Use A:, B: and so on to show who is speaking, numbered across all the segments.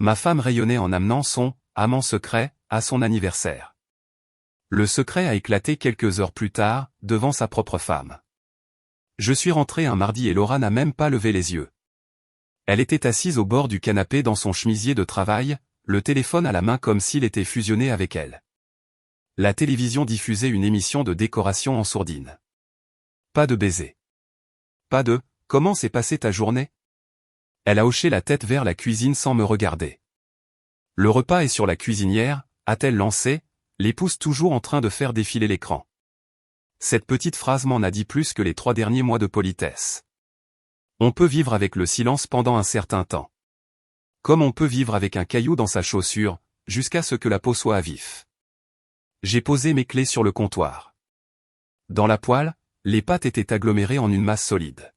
A: Ma femme rayonnait en amenant son amant secret à son anniversaire. Le secret a éclaté quelques heures plus tard, devant sa propre femme. Je suis rentré un mardi et Laura n'a même pas levé les yeux. Elle était assise au bord du canapé dans son chemisier de travail, le téléphone à la main comme s'il était fusionné avec elle. La télévision diffusait une émission de décoration en sourdine. Pas de baiser. Pas de « Comment s'est passée ta journée ?» Elle a hoché la tête vers la cuisine sans me regarder. Le repas est sur la cuisinière, a-t-elle lancé, les pouces toujours en train de faire défiler l'écran. Cette petite phrase m'en a dit plus que les 3 derniers mois de politesse. On peut vivre avec le silence pendant un certain temps. Comme on peut vivre avec un caillou dans sa chaussure, jusqu'à ce que la peau soit à vif. J'ai posé mes clés sur le comptoir. Dans la poêle, les pâtes étaient agglomérées en une masse solide.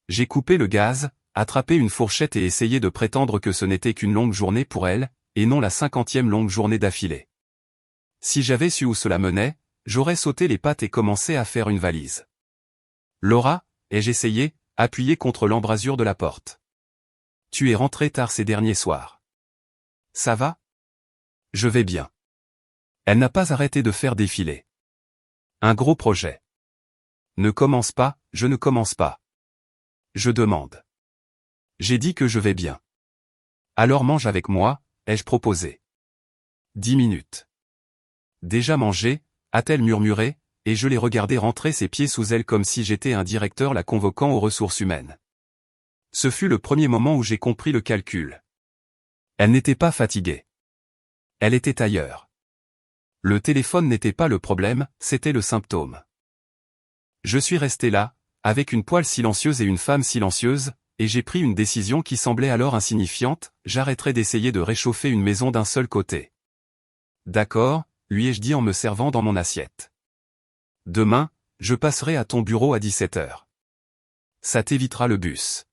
A: J'ai coupé le gaz, attrapé une fourchette et essayé de prétendre que ce n'était qu'une longue journée pour elle, et non la 50e longue journée d'affilée. Si j'avais su où cela menait, j'aurais sauté les pâtes et commencé à faire une valise. Laura, ai-je essayé, appuyé contre l'embrasure de la porte. Tu es rentré tard ces derniers soirs. Ça va? Je vais bien. Elle n'a pas arrêté de faire défiler. Un gros projet. Ne commence pas, je ne commence pas. Je demande. J'ai dit que je vais bien. Alors mange avec moi, ai-je proposé. 10 minutes. Déjà mangé, a-t-elle murmuré, et je l'ai regardé rentrer ses pieds sous elle comme si j'étais un directeur la convoquant aux ressources humaines. Ce fut le premier moment où j'ai compris le calcul. Elle n'était pas fatiguée. Elle était ailleurs. Le téléphone n'était pas le problème, c'était le symptôme. Je suis resté là, avec une poêle silencieuse et une femme silencieuse, et j'ai pris une décision qui semblait alors insignifiante, j'arrêterai d'essayer de réchauffer une maison d'un seul côté. D'accord, lui ai-je dit en me servant dans mon assiette. Demain, je passerai à ton bureau à 17h. Ça t'évitera le bus.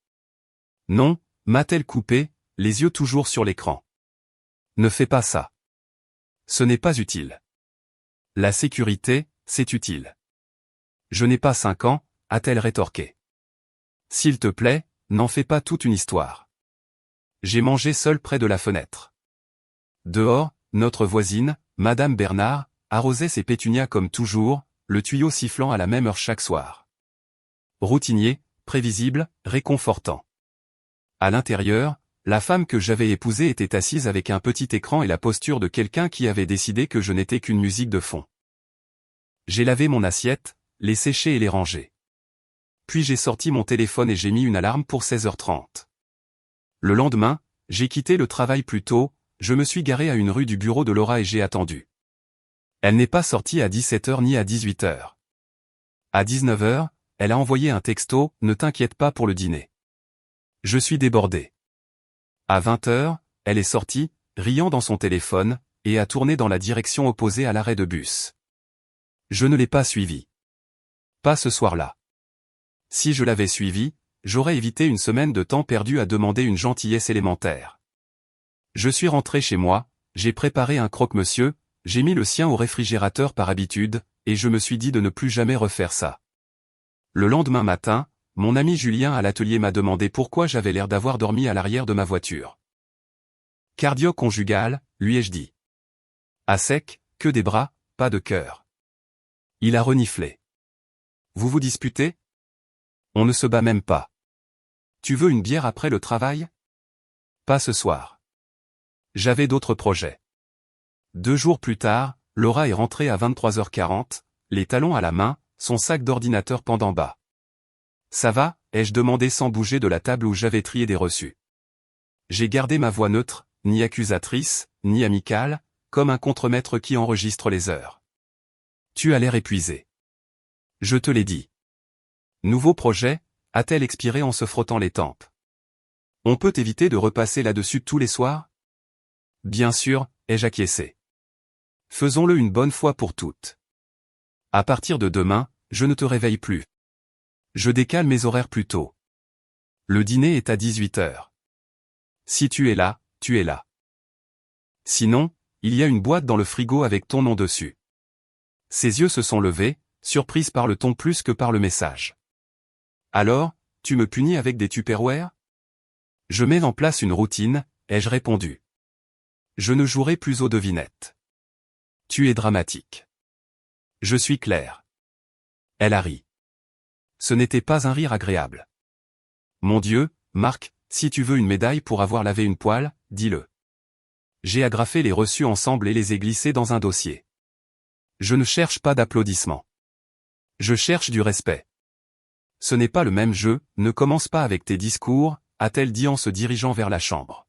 A: Non, m'a-t-elle coupé, les yeux toujours sur l'écran. Ne fais pas ça. Ce n'est pas utile. La sécurité, c'est utile. Je n'ai pas 5 ans, a-t-elle rétorqué. S'il te plaît, n'en fais pas toute une histoire. J'ai mangé seul près de la fenêtre. Dehors, notre voisine, Madame Bernard, arrosait ses pétunias comme toujours, le tuyau sifflant à la même heure chaque soir. Routinier, prévisible, réconfortant. À l'intérieur, la femme que j'avais épousée était assise avec un petit écran et la posture de quelqu'un qui avait décidé que je n'étais qu'une musique de fond. J'ai lavé mon assiette, les sécher et les ranger. Puis j'ai sorti mon téléphone et j'ai mis une alarme pour 16h30. Le lendemain, j'ai quitté le travail plus tôt, je me suis garé à une rue du bureau de Laura et j'ai attendu. Elle n'est pas sortie à 17h ni à 18h. À 19h, elle a envoyé un texto, ne t'inquiète pas pour le dîner. Je suis débordé. À 20h, elle est sortie, riant dans son téléphone, et a tourné dans la direction opposée à l'arrêt de bus. Je ne l'ai pas suivie. Pas ce soir-là. Si je l'avais suivie, j'aurais évité une semaine de temps perdu à demander une gentillesse élémentaire. Je suis rentré chez moi, j'ai préparé un croque-monsieur, j'ai mis le sien au réfrigérateur par habitude, et je me suis dit de ne plus jamais refaire ça. Le lendemain matin, mon ami Julien à l'atelier m'a demandé pourquoi j'avais l'air d'avoir dormi à l'arrière de ma voiture. Cardio conjugal, lui ai-je dit. À sec, que des bras, pas de cœur. Il a reniflé. Vous vous disputez? On ne se bat même pas. Tu veux une bière après le travail? Pas ce soir. J'avais d'autres projets. 2 jours plus tard, Laura est rentrée à 23h40, les talons à la main, son sac d'ordinateur pendant bas. Ça va, ai-je demandé sans bouger de la table où j'avais trié des reçus. J'ai gardé ma voix neutre, ni accusatrice, ni amicale, comme un contremaître qui enregistre les heures. Tu as l'air épuisé. Je te l'ai dit. Nouveau projet, a-t-elle expiré en se frottant les tempes. On peut éviter de repasser là-dessus tous les soirs? Bien sûr, ai-je acquiescé. Faisons-le une bonne fois pour toutes. À partir de demain, je ne te réveille plus. Je décale mes horaires plus tôt. Le dîner est à 18h. Si tu es là, tu es là. Sinon, il y a une boîte dans le frigo avec ton nom dessus. Ses yeux se sont levés, surprise par le ton plus que par le message. Alors, tu me punis avec des Tupperware? Je mets en place une routine, ai-je répondu. Je ne jouerai plus aux devinettes. Tu es dramatique. Je suis clair. Elle a ri. Ce n'était pas un rire agréable. Mon Dieu, Marc, si tu veux une médaille pour avoir lavé une poêle, dis-le. J'ai agrafé les reçus ensemble et les ai glissés dans un dossier. Je ne cherche pas d'applaudissements. Je cherche du respect. Ce n'est pas le même jeu, ne commence pas avec tes discours, a-t-elle dit en se dirigeant vers la chambre.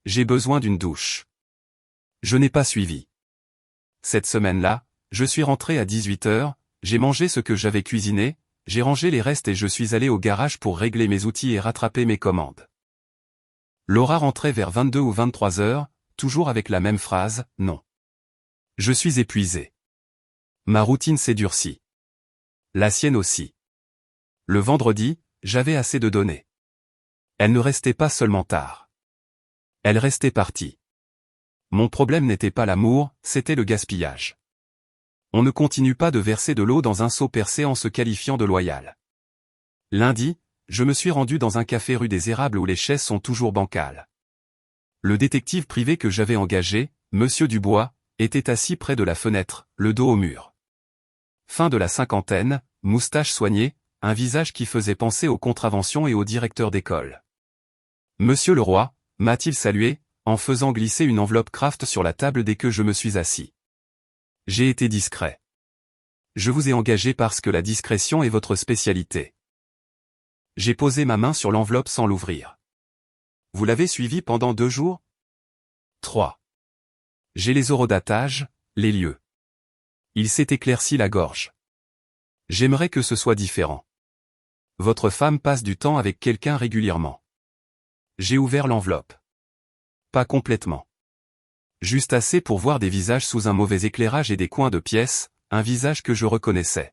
A: J'ai besoin d'une douche. Je n'ai pas suivi. Cette semaine-là, je suis rentré à 18h, j'ai mangé ce que j'avais cuisiné, j'ai rangé les restes et je suis allé au garage pour régler mes outils et rattraper mes commandes. Laura rentrait vers 22 ou 23h, toujours avec la même phrase, non. Je suis épuisé. Ma routine s'est durcie. La sienne aussi. Le vendredi, j'avais assez de données. Elle ne restait pas seulement tard. Elle restait partie. Mon problème n'était pas l'amour, c'était le gaspillage. On ne continue pas de verser de l'eau dans un seau percé en se qualifiant de loyal. Lundi, je me suis rendu dans un café rue des Érables où les chaises sont toujours bancales. Le détective privé que j'avais engagé, Monsieur Dubois, était assis près de la fenêtre, le dos au mur. Fin de la cinquantaine, moustache soignée, un visage qui faisait penser aux contraventions et au directeur d'école. Monsieur Leroy, m'a-t-il salué, en faisant glisser une enveloppe Kraft sur la table dès que je me suis assis. J'ai été discret. Je vous ai engagé parce que la discrétion est votre spécialité. J'ai posé ma main sur l'enveloppe sans l'ouvrir. Vous l'avez suivi pendant 2 jours? 3. J'ai les horodatages, les lieux. Il s'est éclairci la gorge. J'aimerais que ce soit différent. Votre femme passe du temps avec quelqu'un régulièrement. J'ai ouvert l'enveloppe. Pas complètement. Juste assez pour voir des visages sous un mauvais éclairage et des coins de pièces, un visage que je reconnaissais.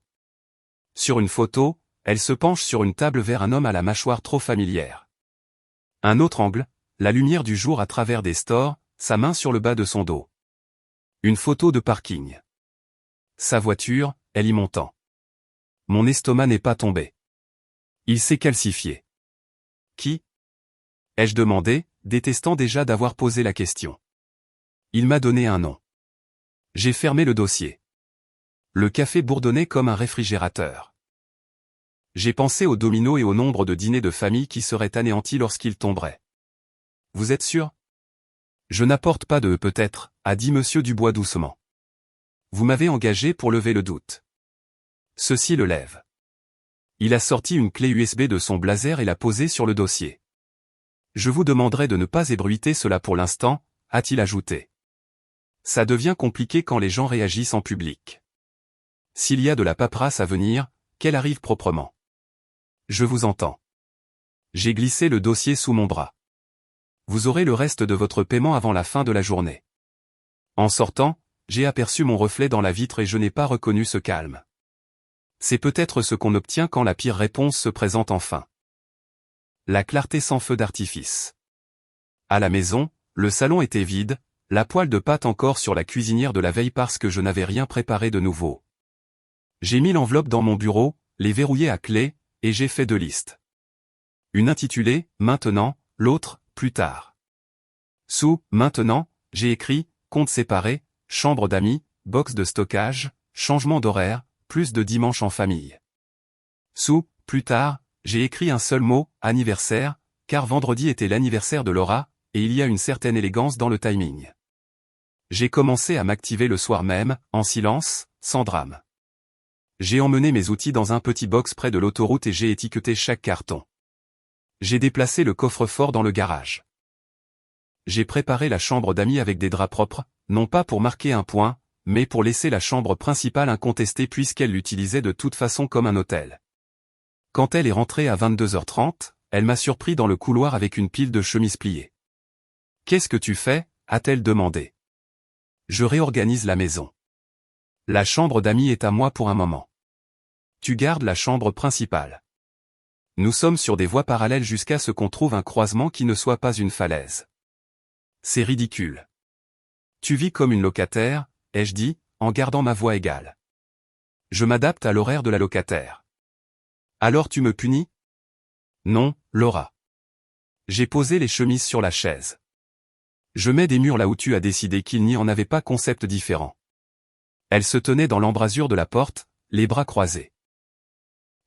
A: Sur une photo, elle se penche sur une table vers un homme à la mâchoire trop familière. Un autre angle, la lumière du jour à travers des stores, sa main sur le bas de son dos. Une photo de parking. Sa voiture, elle y montant. Mon estomac n'est pas tombé. Il s'est calcifié. Qui? Ai-je demandé, détestant déjà d'avoir posé la question. Il m'a donné un nom. J'ai fermé le dossier. Le café bourdonnait comme un réfrigérateur. J'ai pensé aux dominos et au nombre de dîners de famille qui seraient anéantis lorsqu'ils tomberaient. Vous êtes sûr? Je n'apporte pas de peut-être, a dit Monsieur Dubois doucement. Vous m'avez engagé pour lever le doute. Ceci le lève. Il a sorti une clé USB de son blazer et l'a posée sur le dossier. Je vous demanderai de ne pas ébruiter cela pour l'instant, a-t-il ajouté. Ça devient compliqué quand les gens réagissent en public. S'il y a de la paperasse à venir, qu'elle arrive proprement. Je vous entends. J'ai glissé le dossier sous mon bras. Vous aurez le reste de votre paiement avant la fin de la journée. En sortant, j'ai aperçu mon reflet dans la vitre et je n'ai pas reconnu ce calme. C'est peut-être ce qu'on obtient quand la pire réponse se présente enfin. La clarté sans feu d'artifice. À la maison, le salon était vide, la poêle de pâte encore sur la cuisinière de la veille parce que je n'avais rien préparé de nouveau. J'ai mis l'enveloppe dans mon bureau, les verrouillé à clé, et j'ai fait 2 listes. Une intitulée « Maintenant », l'autre « Plus tard ». Sous « Maintenant », j'ai écrit « Compte séparé, chambre d'amis, box de stockage, changement d'horaire, plus de dimanche en famille ». Sous « Plus tard », j'ai écrit un seul mot « Anniversaire », car vendredi était l'anniversaire de Laura, et il y a une certaine élégance dans le timing. J'ai commencé à m'activer le soir même, en silence, sans drame. J'ai emmené mes outils dans un petit box près de l'autoroute et j'ai étiqueté chaque carton. J'ai déplacé le coffre-fort dans le garage. J'ai préparé la chambre d'amis avec des draps propres, non pas pour marquer un point, mais pour laisser la chambre principale incontestée puisqu'elle l'utilisait de toute façon comme un hôtel. Quand elle est rentrée à 22h30, elle m'a surpris dans le couloir avec une pile de chemises pliées. « Qu'est-ce que tu fais » a-t-elle demandé. Je réorganise la maison. La chambre d'amis est à moi pour un moment. Tu gardes la chambre principale. Nous sommes sur des voies parallèles jusqu'à ce qu'on trouve un croisement qui ne soit pas une falaise. C'est ridicule. Tu vis comme une locataire, ai-je dit, en gardant ma voix égale. Je m'adapte à l'horaire de la locataire. Alors tu me punis? Non, Laura. J'ai posé les chemises sur la chaise. Je mets des murs là où tu as décidé qu'il n'y en avait pas concept différent. Elle se tenait dans l'embrasure de la porte, les bras croisés.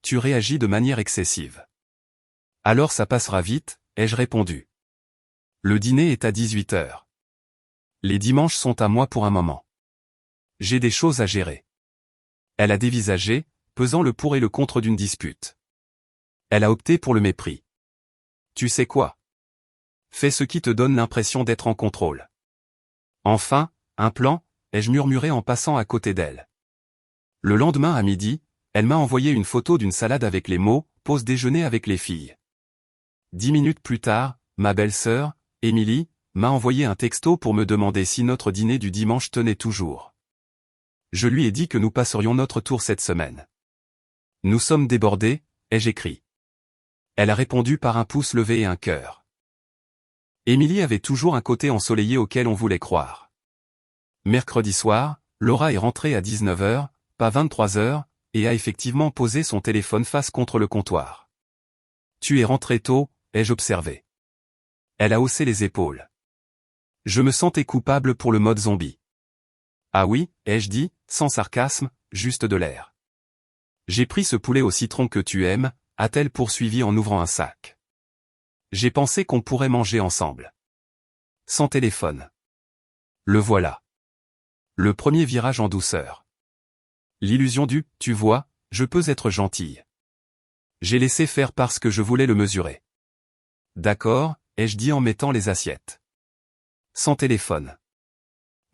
A: Tu réagis de manière excessive. Alors ça passera vite, ai-je répondu. Le dîner est à 18 heures. Les dimanches sont à moi pour un moment. J'ai des choses à gérer. Elle a dévisagé, pesant le pour et le contre d'une dispute. Elle a opté pour le mépris. Tu sais quoi? Fais ce qui te donne l'impression d'être en contrôle. Enfin, un plan, ai-je murmuré en passant à côté d'elle. Le lendemain à midi, elle m'a envoyé une photo d'une salade avec les mots « pause déjeuner avec les filles ». 10 minutes plus tard, ma belle-sœur, Émilie, m'a envoyé un texto pour me demander si notre dîner du dimanche tenait toujours. Je lui ai dit que nous passerions notre tour cette semaine. Nous sommes débordés, ai-je écrit. Elle a répondu par un pouce levé et un cœur. Émilie avait toujours un côté ensoleillé auquel on voulait croire. Mercredi soir, Laura est rentrée à 19 heures, pas 23 heures, et a effectivement posé son téléphone face contre le comptoir. Tu es rentré tôt, ai-je observé. Elle a haussé les épaules. Je me sentais coupable pour le mode zombie. Ah oui, ai-je dit, sans sarcasme, juste de l'air. J'ai pris ce poulet au citron que tu aimes, a-t-elle poursuivi en ouvrant un sac. J'ai pensé qu'on pourrait manger ensemble. Sans téléphone. Le voilà. Le premier virage en douceur. L'illusion du « tu vois, je peux être gentille ». J'ai laissé faire parce que je voulais le mesurer. D'accord, ai-je dit en mettant les assiettes. Sans téléphone.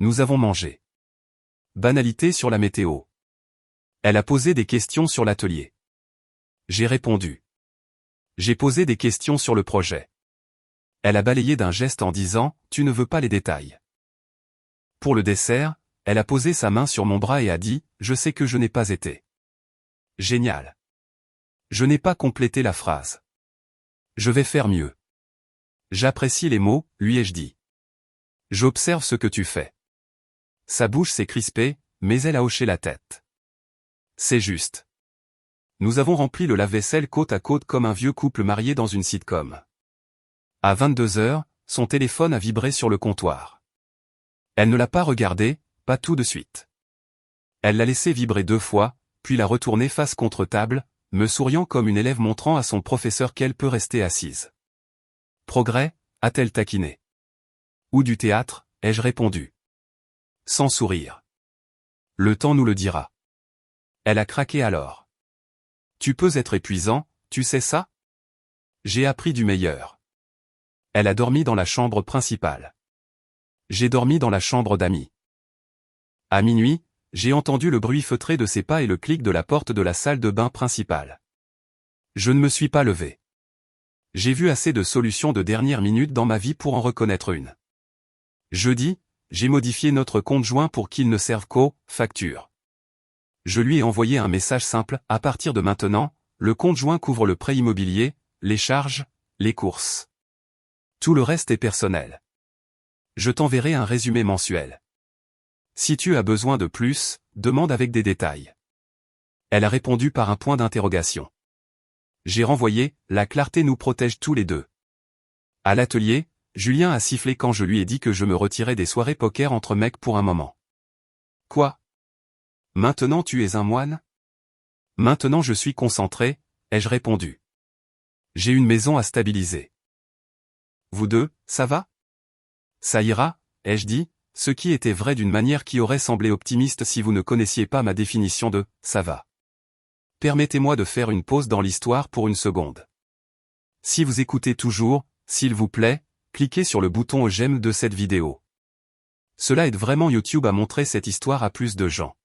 A: Nous avons mangé. Banalité sur la météo. Elle a posé des questions sur l'atelier. J'ai répondu. J'ai posé des questions sur le projet. Elle a balayé d'un geste en disant « tu ne veux pas les détails ». Pour le dessert, elle a posé sa main sur mon bras et a dit « je sais que je n'ai pas été ». Génial. Je n'ai pas complété la phrase. Je vais faire mieux. J'apprécie les mots, lui ai-je dit. J'observe ce que tu fais. Sa bouche s'est crispée, mais elle a hoché la tête. C'est juste. Nous avons rempli le lave-vaisselle côte à côte comme un vieux couple marié dans une sitcom. À 22 heures, son téléphone a vibré sur le comptoir. Elle ne l'a pas regardé, pas tout de suite. Elle l'a laissé vibrer 2 fois, puis l'a retourné face contre table, me souriant comme une élève montrant à son professeur qu'elle peut rester assise. Progrès, a-t-elle taquiné. Ou du théâtre, ai-je répondu. Sans sourire. Le temps nous le dira. Elle a craqué alors. Tu peux être épuisant, tu sais ça? J'ai appris du meilleur. Elle a dormi dans la chambre principale. J'ai dormi dans la chambre d'amis. À minuit, j'ai entendu le bruit feutré de ses pas et le clic de la porte de la salle de bain principale. Je ne me suis pas levé. J'ai vu assez de solutions de dernière minute dans ma vie pour en reconnaître une. Jeudi, j'ai modifié notre compte joint pour qu'il ne serve qu'aux factures. Je lui ai envoyé un message simple, à partir de maintenant, le compte joint couvre le prêt immobilier, les charges, les courses. Tout le reste est personnel. Je t'enverrai un résumé mensuel. Si tu as besoin de plus, demande avec des détails. Elle a répondu par un point d'interrogation. J'ai renvoyé, la clarté nous protège tous les deux. À l'atelier, Julien a sifflé quand je lui ai dit que je me retirais des soirées poker entre mecs pour un moment. Quoi? Maintenant tu es un moine? Maintenant je suis concentré, ai-je répondu. J'ai une maison à stabiliser. Vous deux, ça va? Ça ira, ai-je dit, ce qui était vrai d'une manière qui aurait semblé optimiste si vous ne connaissiez pas ma définition de « ça va ». Permettez-moi de faire une pause dans l'histoire pour une seconde. Si vous écoutez toujours, s'il vous plaît, cliquez sur le bouton j'aime de cette vidéo. Cela aide vraiment YouTube à montrer cette histoire à plus de gens.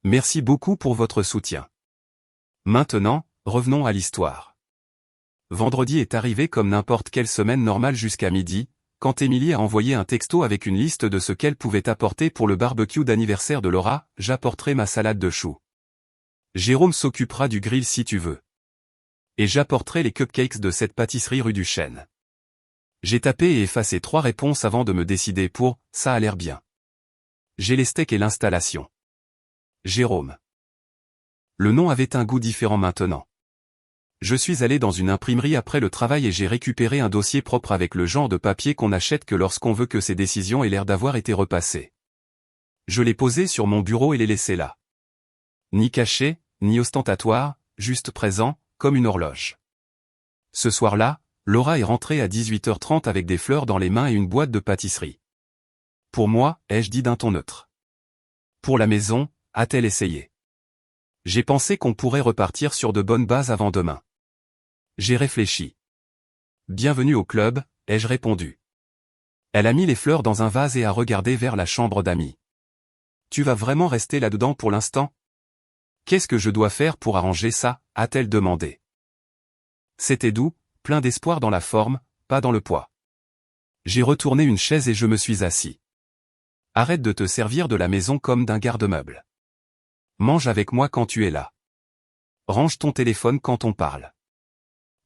A: Merci beaucoup pour votre soutien. Maintenant, revenons à l'histoire. Vendredi est arrivé comme n'importe quelle semaine normale jusqu'à midi, quand Émilie a envoyé un texto avec une liste de ce qu'elle pouvait apporter pour le barbecue d'anniversaire de Laura, j'apporterai ma salade de choux. Jérôme s'occupera du grill si tu veux. Et j'apporterai les cupcakes de cette pâtisserie rue du Chêne. J'ai tapé et effacé 3 réponses avant de me décider pour « ça a l'air bien ». J'ai les steaks et l'installation. Jérôme. Le nom avait un goût différent maintenant. Je suis allé dans une imprimerie après le travail et j'ai récupéré un dossier propre avec le genre de papier qu'on achète que lorsqu'on veut que ses décisions aient l'air d'avoir été repassées. Je l'ai posé sur mon bureau et l'ai laissé là. Ni caché, ni ostentatoire, juste présent, comme une horloge. Ce soir-là, Laura est rentrée à 18h30 avec des fleurs dans les mains et une boîte de pâtisserie. Pour moi, ai-je dit d'un ton neutre. Pour la maison, a-t-elle essayé. J'ai pensé qu'on pourrait repartir sur de bonnes bases avant demain. J'ai réfléchi. Bienvenue au club, ai-je répondu. Elle a mis les fleurs dans un vase et a regardé vers la chambre d'amis. Tu vas vraiment rester là-dedans pour l'instant? Qu'est-ce que je dois faire pour arranger ça, a-t-elle demandé. C'était doux, plein d'espoir dans la forme, pas dans le poids. J'ai retourné une chaise et je me suis assis. Arrête de te servir de la maison comme d'un garde-meuble. Mange avec moi quand tu es là. Range ton téléphone quand on parle.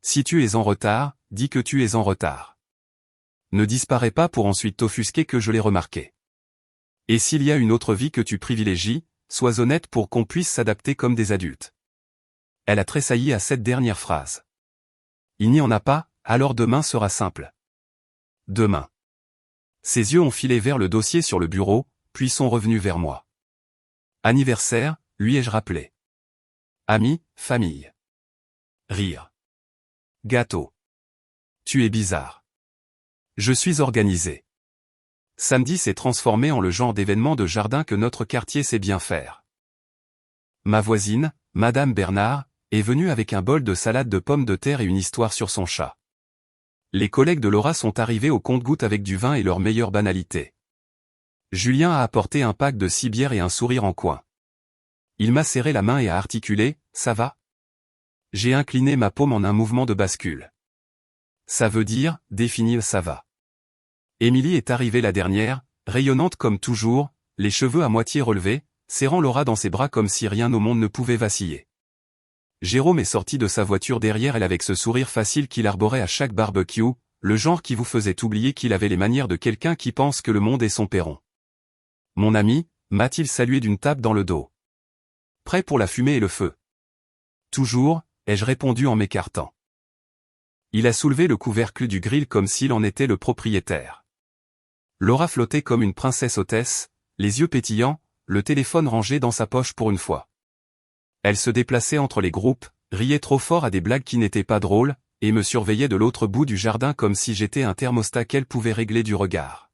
A: Si tu es en retard, dis que tu es en retard. Ne disparais pas pour ensuite t'offusquer que je l'ai remarqué. Et s'il y a une autre vie que tu privilégies, sois honnête pour qu'on puisse s'adapter comme des adultes. Elle a tressailli à cette dernière phrase. Il n'y en a pas, alors demain sera simple. Demain. Ses yeux ont filé vers le dossier sur le bureau, puis sont revenus vers moi. Anniversaire, lui ai-je rappelé. Amis, famille. Rire. Gâteau. Tu es bizarre. Je suis organisé. Samedi s'est transformé en le genre d'événement de jardin que notre quartier sait bien faire. Ma voisine, Madame Bernard, est venue avec un bol de salade de pommes de terre et une histoire sur son chat. Les collègues de Laura sont arrivés au compte-gouttes avec du vin et leur meilleure banalité. Julien a apporté un pack de 6 bières et un sourire en coin. Il m'a serré la main et a articulé « Ça va ?» J'ai incliné ma paume en un mouvement de bascule. Ça veut dire, définir ça va. Émilie est arrivée la dernière, rayonnante comme toujours, les cheveux à moitié relevés, serrant Laura dans ses bras comme si rien au monde ne pouvait vaciller. Jérôme est sorti de sa voiture derrière elle avec ce sourire facile qu'il arborait à chaque barbecue, le genre qui vous faisait oublier qu'il avait les manières de quelqu'un qui pense que le monde est son perron. Mon ami, m'a-t-il salué d'une tape dans le dos. Prêt pour la fumée et le feu. Toujours, ai-je répondu en m'écartant. Il a soulevé le couvercle du grill comme s'il en était le propriétaire. Laura flottait comme une princesse hôtesse, les yeux pétillants, le téléphone rangé dans sa poche pour une fois. Elle se déplaçait entre les groupes, riait trop fort à des blagues qui n'étaient pas drôles, et me surveillait de l'autre bout du jardin comme si j'étais un thermostat qu'elle pouvait régler du regard.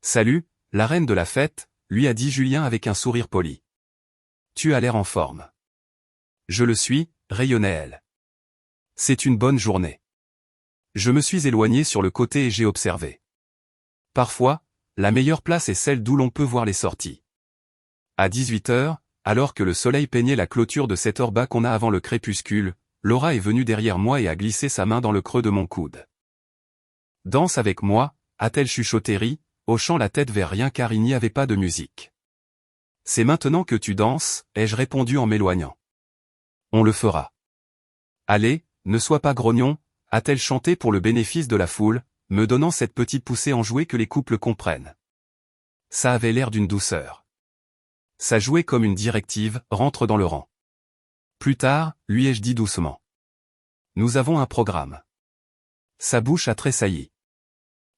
A: Salut, la reine de la fête, lui a dit Julien avec un sourire poli. Tu as l'air en forme. Je le suis, rayonnait elle. C'est une bonne journée. Je me suis éloigné sur le côté et j'ai observé. Parfois, la meilleure place est celle d'où l'on peut voir les sorties. À 18h, alors que le soleil peignait la clôture de cette orba qu'on a avant le crépuscule, Laura est venue derrière moi et a glissé sa main dans le creux de mon coude. Danse avec moi, a-t-elle chuchoté, hochant la tête vers rien car il n'y avait pas de musique. C'est maintenant que tu danses, ai-je répondu en m'éloignant. On le fera. Allez, ne sois pas grognon, a-t-elle chanté pour le bénéfice de la foule, me donnant cette petite poussée enjouée que les couples comprennent. Ça avait l'air d'une douceur. Ça jouait comme une directive, rentre dans le rang. Plus tard, lui ai-je dit doucement. Nous avons un programme. Sa bouche a tressailli.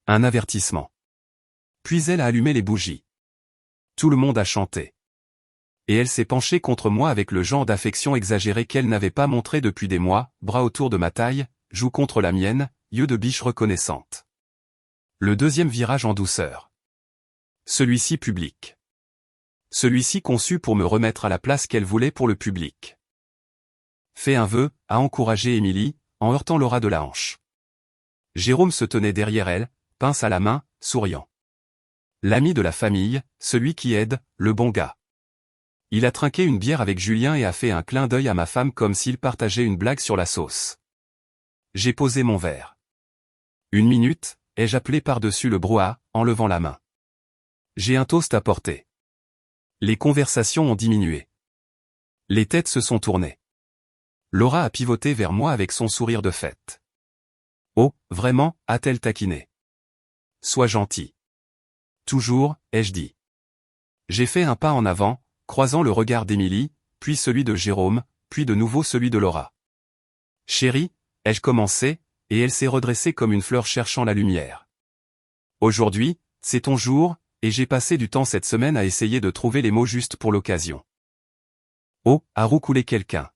A: Un avertissement. Puis elle a allumé les bougies. Tout le monde a chanté. Et elle s'est penchée contre moi avec le genre d'affection exagérée qu'elle n'avait pas montré depuis des mois, bras autour de ma taille, joue contre la mienne, yeux de biche reconnaissante. Le deuxième virage en douceur. Celui-ci public. Celui-ci conçu pour me remettre à la place qu'elle voulait pour le public. Fais un vœu, a encouragé Émilie, en heurtant Laura de la hanche. Jérôme se tenait derrière elle, pince à la main, souriant. L'ami de la famille, celui qui aide, le bon gars. Il a trinqué une bière avec Julien et a fait un clin d'œil à ma femme comme s'il partageait une blague sur la sauce. J'ai posé mon verre. 1 minute, ai-je appelé par-dessus le brouhaha, en levant la main. J'ai un toast à porter. Les conversations ont diminué. Les têtes se sont tournées. Laura a pivoté vers moi avec son sourire de fête. Oh, vraiment, a-t-elle taquiné. Sois gentil. Toujours, ai-je dit. J'ai fait un pas en avant, croisant le regard d'Émilie, puis celui de Jérôme, puis de nouveau celui de Laura. Chérie, ai-je commencé, et elle s'est redressée comme une fleur cherchant la lumière. Aujourd'hui, c'est ton jour, et j'ai passé du temps cette semaine à essayer de trouver les mots justes pour l'occasion. Oh, a roucoulé quelqu'un.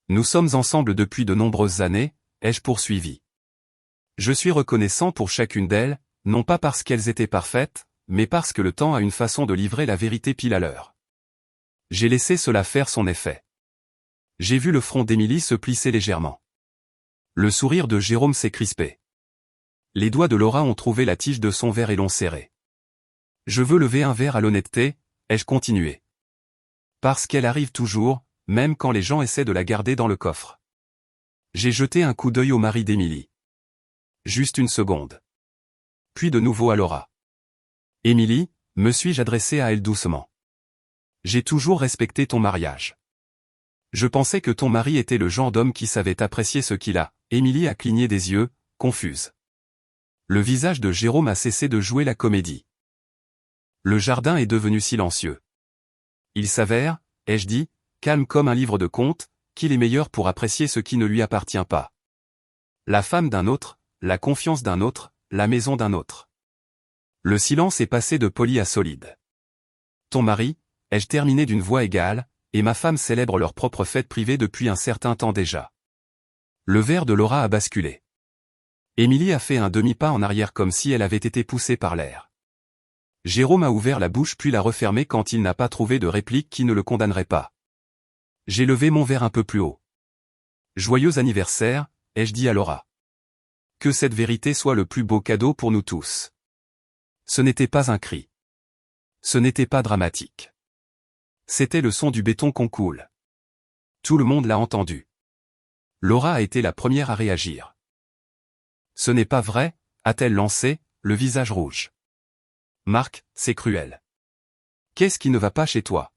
A: Nous sommes ensemble depuis de nombreuses années, ai-je poursuivi. Je suis reconnaissant pour chacune d'elles, non pas parce qu'elles étaient parfaites, mais parce que le temps a une façon de livrer la vérité pile à l'heure. J'ai laissé cela faire son effet. J'ai vu le front d'Émilie se plisser légèrement. Le sourire de Jérôme s'est crispé. Les doigts de Laura ont trouvé la tige de son verre et l'ont serré. Je veux lever un verre à l'honnêteté, ai-je continué. Parce qu'elle arrive toujours, même quand les gens essaient de la garder dans le coffre. J'ai jeté un coup d'œil au mari d'Émilie. Juste une seconde. Puis de nouveau à Laura. Émilie, me suis-je adressé à elle doucement. J'ai toujours respecté ton mariage. Je pensais que ton mari était le genre d'homme qui savait apprécier ce qu'il a. Émilie a cligné des yeux, confuse. Le visage de Jérôme a cessé de jouer la comédie. Le jardin est devenu silencieux. Il s'avère, ai-je dit, calme comme un livre de contes, qu'il est meilleur pour apprécier ce qui ne lui appartient pas. La femme d'un autre, la confiance d'un autre, la maison d'un autre. Le silence est passé de poli à solide. Ton mari, ai-je terminé d'une voix égale, et ma femme célèbre leur propre fête privée depuis un certain temps déjà. Le verre de Laura a basculé. Émilie a fait un demi-pas en arrière comme si elle avait été poussée par l'air. Jérôme a ouvert la bouche puis l'a refermée quand il n'a pas trouvé de réplique qui ne le condamnerait pas. J'ai levé mon verre un peu plus haut. Joyeux anniversaire, ai-je dit à Laura. Que cette vérité soit le plus beau cadeau pour nous tous. Ce n'était pas un cri. Ce n'était pas dramatique. C'était le son du béton qu'on coule. Tout le monde l'a entendu. Laura a été la première à réagir. Ce n'est pas vrai, a-t-elle lancé, le visage rouge. Marc, c'est cruel. Qu'est-ce qui ne va pas chez toi?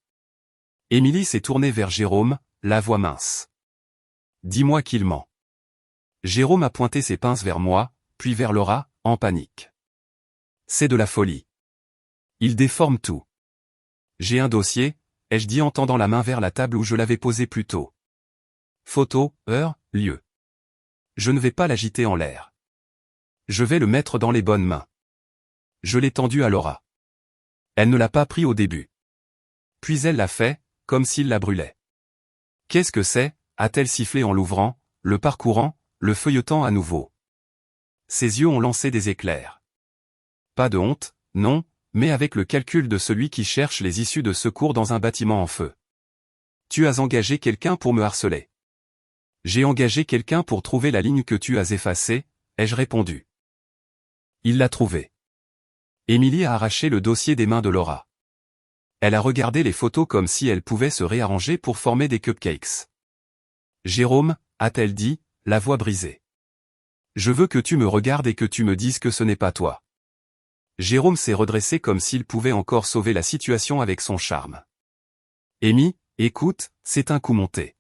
A: Émilie s'est tournée vers Jérôme, la voix mince. Dis-moi qu'il ment. Jérôme a pointé ses pinces vers moi, puis vers Laura, en panique. C'est de la folie. Il déforme tout. J'ai un dossier, ai-je dit en tendant la main vers la table où je l'avais posée plus tôt. Photo, heure, lieu. Je ne vais pas l'agiter en l'air. Je vais le mettre dans les bonnes mains. Je l'ai tendu à Laura. Elle ne l'a pas pris au début. Puis elle l'a fait, comme s'il la brûlait. Qu'est-ce que c'est, a-t-elle sifflé en l'ouvrant, le parcourant, le feuilletant à nouveau. Ses yeux ont lancé des éclairs. Pas de honte, non, mais avec le calcul de celui qui cherche les issues de secours dans un bâtiment en feu. Tu as engagé quelqu'un pour me harceler. J'ai engagé quelqu'un pour trouver la ligne que tu as effacée, ai-je répondu. Il l'a trouvée. Émilie a arraché le dossier des mains de Laura. Elle a regardé les photos comme si elles pouvaient se réarranger pour former des cupcakes. Jérôme, a-t-elle dit, la voix brisée. Je veux que tu me regardes et que tu me dises que ce n'est pas toi. Jérôme s'est redressé comme s'il pouvait encore sauver la situation avec son charme. Amy, écoute, c'est un coup monté.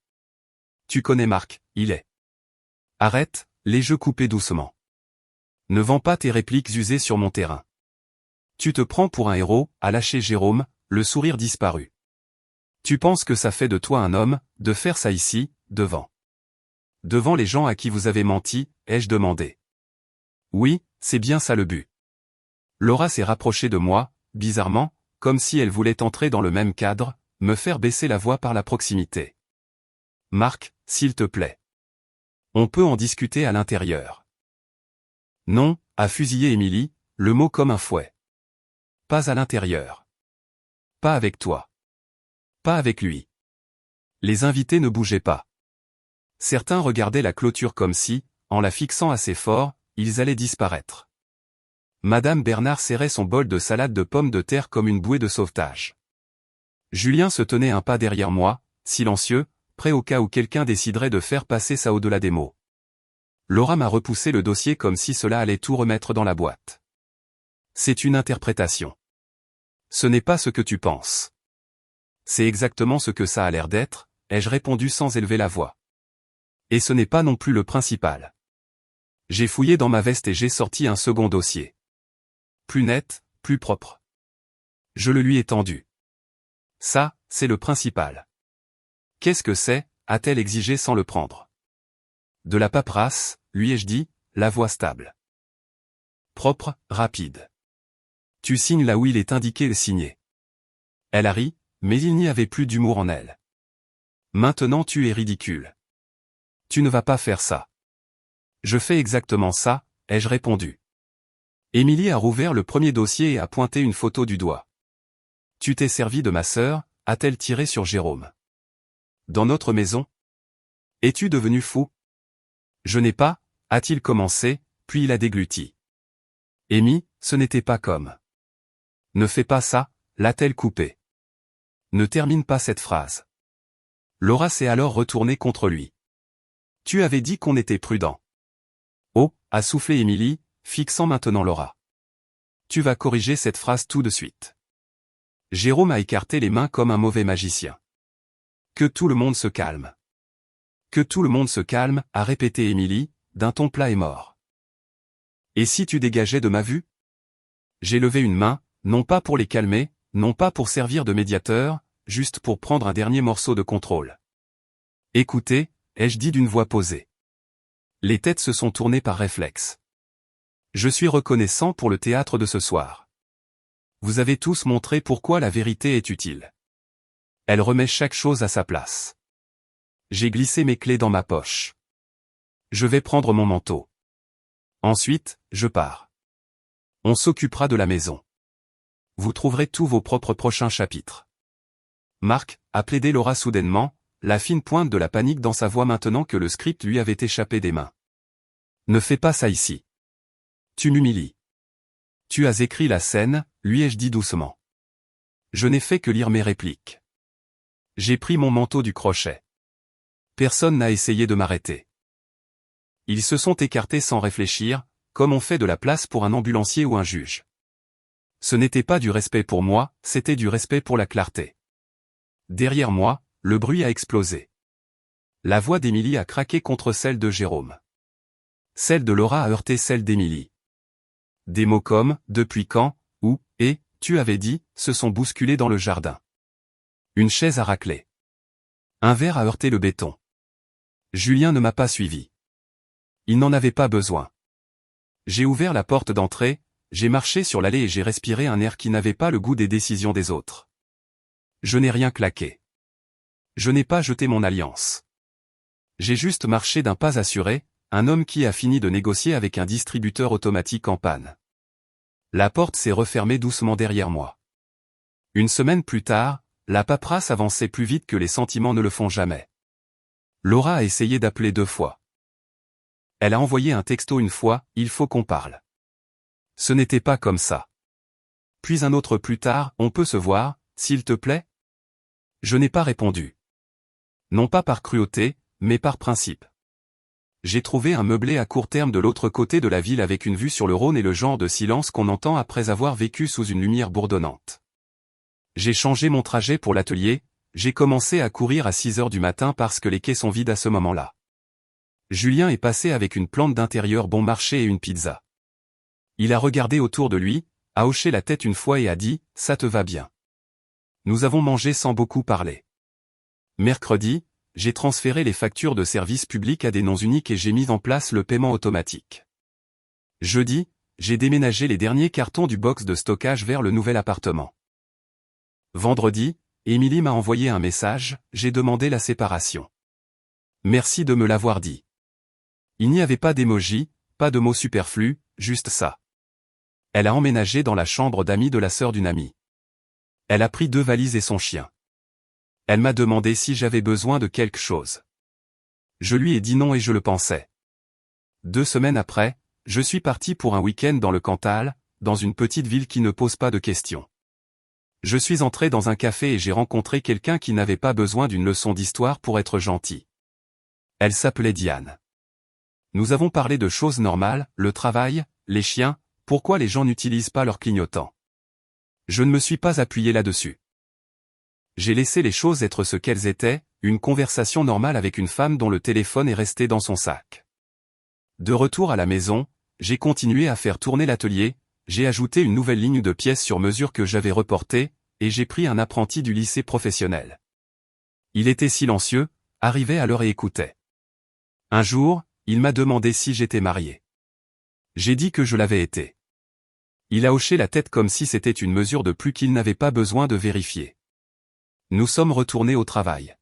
A: Tu connais Marc, il est. Arrête, les jeux coupés doucement. Ne vends pas tes répliques usées sur mon terrain. Tu te prends pour un héros, a lâché Jérôme, le sourire disparu. Tu penses que ça fait de toi un homme, de faire ça ici, devant. Devant les gens à qui vous avez menti, ai-je demandé. Oui, c'est bien ça le but. Laura s'est rapprochée de moi, bizarrement, comme si elle voulait entrer dans le même cadre, me faire baisser la voix par la proximité. Marc, s'il te plaît. On peut en discuter à l'intérieur. Non, a fusillé Émilie, le mot comme un fouet. Pas à l'intérieur. Pas avec toi. Pas avec lui. Les invités ne bougeaient pas. Certains regardaient la clôture comme si, en la fixant assez fort, ils allaient disparaître. Madame Bernard serrait son bol de salade de pommes de terre comme une bouée de sauvetage. Julien se tenait un pas derrière moi, silencieux, prêt au cas où quelqu'un déciderait de faire passer ça au-delà des mots. Laura m'a repoussé le dossier comme si cela allait tout remettre dans la boîte. C'est une interprétation. Ce n'est pas ce que tu penses. C'est exactement ce que ça a l'air d'être, ai-je répondu sans élever la voix. Et ce n'est pas non plus le principal. J'ai fouillé dans ma veste et j'ai sorti un second dossier. Plus net, plus propre. Je le lui ai tendu. Ça, c'est le principal. Qu'est-ce que c'est, a-t-elle exigé sans le prendre. De la paperasse, lui ai-je dit, la voix stable. Propre, rapide. Tu signes là où il est indiqué de signer. Elle a ri, mais il n'y avait plus d'humour en elle. Maintenant tu es ridicule. Tu ne vas pas faire ça. Je fais exactement ça, ai-je répondu. Émilie a rouvert le premier dossier et a pointé une photo du doigt. Tu t'es servi de ma sœur, a-t-elle tiré sur Jérôme. Dans notre maison? Es-tu devenu fou? Je n'ai pas, a-t-il commencé, puis il a dégluti. Amy, ce n'était pas comme. Ne fais pas ça, l'a-t-elle coupé. Ne termine pas cette phrase. Laura s'est alors retournée contre lui. Tu avais dit qu'on était prudent. Oh, a soufflé Émilie, fixant maintenant Laura. Tu vas corriger cette phrase tout de suite. Jérôme a écarté les mains comme un mauvais magicien. Que tout le monde se calme. Que tout le monde se calme, a répété Émilie, d'un ton plat et mort. Et si tu dégageais de ma vue? J'ai levé une main, non pas pour les calmer, non pas pour servir de médiateur, juste pour prendre un dernier morceau de contrôle. Écoutez, ai-je dit d'une voix posée. Les têtes se sont tournées par réflexe. Je suis reconnaissant pour le théâtre de ce soir. Vous avez tous montré pourquoi la vérité est utile. Elle remet chaque chose à sa place. J'ai glissé mes clés dans ma poche. Je vais prendre mon manteau. Ensuite, je pars. On s'occupera de la maison. Vous trouverez tous vos propres prochains chapitres. Marc, a plaidé Laura soudainement, la fine pointe de la panique dans sa voix maintenant que le script lui avait échappé des mains. Ne fais pas ça ici. Tu m'humilies. Tu as écrit la scène, lui ai-je dit doucement. Je n'ai fait que lire mes répliques. J'ai pris mon manteau du crochet. Personne n'a essayé de m'arrêter. Ils se sont écartés sans réfléchir, comme on fait de la place pour un ambulancier ou un juge. Ce n'était pas du respect pour moi, c'était du respect pour la clarté. Derrière moi, le bruit a explosé. La voix d'Émilie a craqué contre celle de Jérôme. Celle de Laura a heurté celle d'Émilie. Des mots comme « depuis quand » ou « et » tu avais dit, se sont bousculés dans le jardin. Une chaise a raclé. Un verre a heurté le béton. Julien ne m'a pas suivi. Il n'en avait pas besoin. J'ai ouvert la porte d'entrée, j'ai marché sur l'allée et j'ai respiré un air qui n'avait pas le goût des décisions des autres. Je n'ai rien claqué. Je n'ai pas jeté mon alliance. J'ai juste marché d'un pas assuré, un homme qui a fini de négocier avec un distributeur automatique en panne. La porte s'est refermée doucement derrière moi. Une semaine plus tard, la paperasse avançait plus vite que les sentiments ne le font jamais. Laura a essayé d'appeler 2 fois. Elle a envoyé un texto une fois, il faut qu'on parle. Ce n'était pas comme ça. Puis un autre plus tard, on peut se voir, s'il te plaît? Je n'ai pas répondu. Non pas par cruauté, mais par principe. J'ai trouvé un meublé à court terme de l'autre côté de la ville avec une vue sur le Rhône et le genre de silence qu'on entend après avoir vécu sous une lumière bourdonnante. J'ai changé mon trajet pour l'atelier, j'ai commencé à courir à 6 heures du matin parce que les quais sont vides à ce moment-là. Julien est passé avec une plante d'intérieur bon marché et une pizza. Il a regardé autour de lui, a hoché la tête une fois et a dit « ça te va bien ». Nous avons mangé sans beaucoup parler. Mercredi, j'ai transféré les factures de services publics à des noms uniques et j'ai mis en place le paiement automatique. Jeudi, j'ai déménagé les derniers cartons du box de stockage vers le nouvel appartement. Vendredi, Émilie m'a envoyé un message, j'ai demandé la séparation. Merci de me l'avoir dit. Il n'y avait pas d'émoji, pas de mots superflus, juste ça. Elle a emménagé dans la chambre d'amis de la sœur d'une amie. Elle a pris 2 valises et son chien. Elle m'a demandé si j'avais besoin de quelque chose. Je lui ai dit non et je le pensais. 2 semaines après, je suis parti pour un week-end dans le Cantal, dans une petite ville qui ne pose pas de questions. Je suis entré dans un café et j'ai rencontré quelqu'un qui n'avait pas besoin d'une leçon d'histoire pour être gentil. Elle s'appelait Diane. Nous avons parlé de choses normales, le travail, les chiens, pourquoi les gens n'utilisent pas leur clignotant. Je ne me suis pas appuyé là-dessus. J'ai laissé les choses être ce qu'elles étaient, une conversation normale avec une femme dont le téléphone est resté dans son sac. De retour à la maison, j'ai continué à faire tourner l'atelier, j'ai ajouté une nouvelle ligne de pièces sur mesure que j'avais reportée, et j'ai pris un apprenti du lycée professionnel. Il était silencieux, arrivait à l'heure et écoutait. Un jour, il m'a demandé si j'étais marié. J'ai dit que je l'avais été. Il a hoché la tête comme si c'était une mesure de plus qu'il n'avait pas besoin de vérifier. Nous sommes retournés au travail.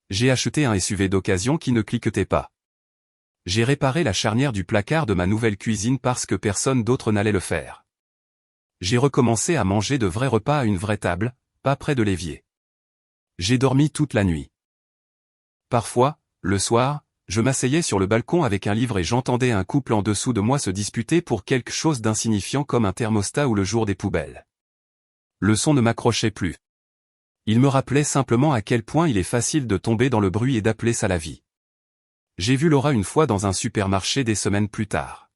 A: J'ai acheté un SUV d'occasion qui ne cliquetait pas. J'ai réparé la charnière du placard de ma nouvelle cuisine parce que personne d'autre n'allait le faire. J'ai recommencé à manger de vrais repas à une vraie table, pas près de l'évier. J'ai dormi toute la nuit. Parfois, le soir, je m'asseyais sur le balcon avec un livre et j'entendais un couple en dessous de moi se disputer pour quelque chose d'insignifiant comme un thermostat ou le jour des poubelles. Le son ne m'accrochait plus. Il me rappelait simplement à quel point il est facile de tomber dans le bruit et d'appeler ça la vie. J'ai vu Laura une fois dans un supermarché des semaines plus tard.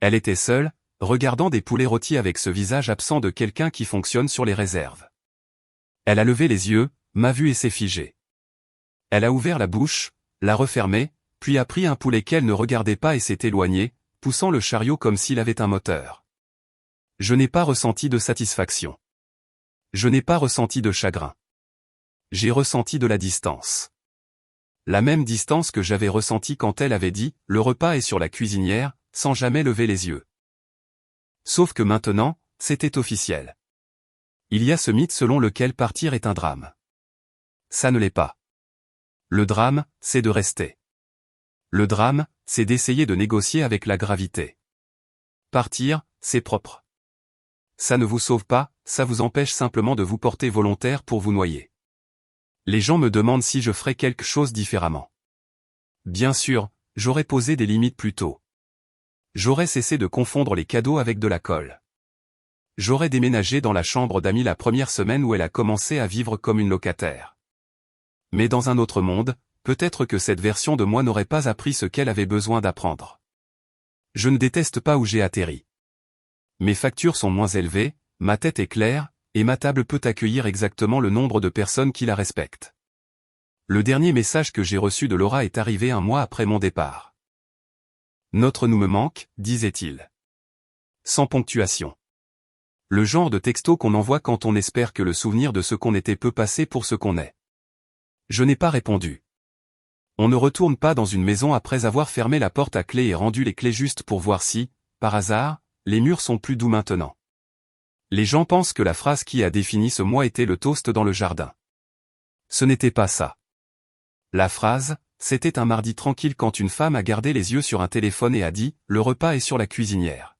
A: Elle était seule, regardant des poulets rôtis avec ce visage absent de quelqu'un qui fonctionne sur les réserves. Elle a levé les yeux, m'a vu et s'est figée. Elle a ouvert la bouche, l'a refermée, puis a pris un poulet qu'elle ne regardait pas et s'est éloignée, poussant le chariot comme s'il avait un moteur. Je n'ai pas ressenti de satisfaction. Je n'ai pas ressenti de chagrin. J'ai ressenti de la distance. La même distance que j'avais ressentie quand elle avait dit « le repas est sur la cuisinière », sans jamais lever les yeux. Sauf que maintenant, c'était officiel. Il y a ce mythe selon lequel partir est un drame. Ça ne l'est pas. Le drame, c'est de rester. Le drame, c'est d'essayer de négocier avec la gravité. Partir, c'est propre. Ça ne vous sauve pas, ça vous empêche simplement de vous porter volontaire pour vous noyer. Les gens me demandent si je ferais quelque chose différemment. Bien sûr, j'aurais posé des limites plus tôt. J'aurais cessé de confondre les cadeaux avec de la colle. J'aurais déménagé dans la chambre d'amis la première semaine où elle a commencé à vivre comme une locataire. Mais dans un autre monde, peut-être que cette version de moi n'aurait pas appris ce qu'elle avait besoin d'apprendre. Je ne déteste pas où j'ai atterri. Mes factures sont moins élevées, ma tête est claire, et ma table peut accueillir exactement le nombre de personnes qui la respectent. Le dernier message que j'ai reçu de Laura est arrivé un mois après mon départ. Notre nous me manque, disait-il. Sans ponctuation. Le genre de texto qu'on envoie quand on espère que le souvenir de ce qu'on était peut passer pour ce qu'on est. Je n'ai pas répondu. On ne retourne pas dans une maison après avoir fermé la porte à clé et rendu les clés juste pour voir si, par hasard, les murs sont plus doux maintenant. Les gens pensent que la phrase qui a défini ce mois était le toast dans le jardin. Ce n'était pas ça. La phrase, c'était un mardi tranquille quand une femme a gardé les yeux sur un téléphone et a dit « le repas est sur la cuisinière ».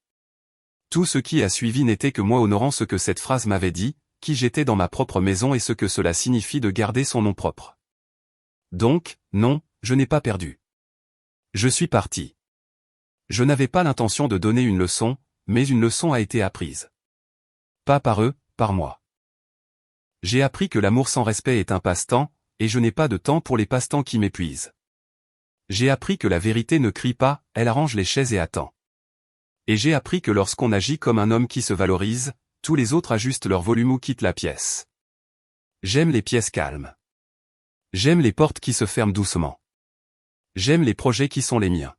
A: Tout ce qui a suivi n'était que moi honorant ce que cette phrase m'avait dit, qui j'étais dans ma propre maison et ce que cela signifie de garder son nom propre. Donc, non, je n'ai pas perdu. Je suis parti. Je n'avais pas l'intention de donner une leçon, mais une leçon a été apprise. Pas par eux, par moi. J'ai appris que l'amour sans respect est un passe-temps, et je n'ai pas de temps pour les passe-temps qui m'épuisent. J'ai appris que la vérité ne crie pas, elle arrange les chaises et attend. Et j'ai appris que lorsqu'on agit comme un homme qui se valorise, tous les autres ajustent leur volume ou quittent la pièce. J'aime les pièces calmes. J'aime les portes qui se ferment doucement. J'aime les projets qui sont les miens.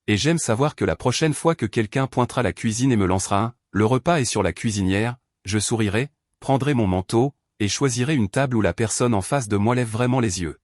A: Et j'aime savoir que la prochaine fois que quelqu'un pointera la cuisine et me lancera un « le repas est sur la cuisinière », je sourirai, prendrai mon manteau, et choisirai une table où la personne en face de moi lève vraiment les yeux.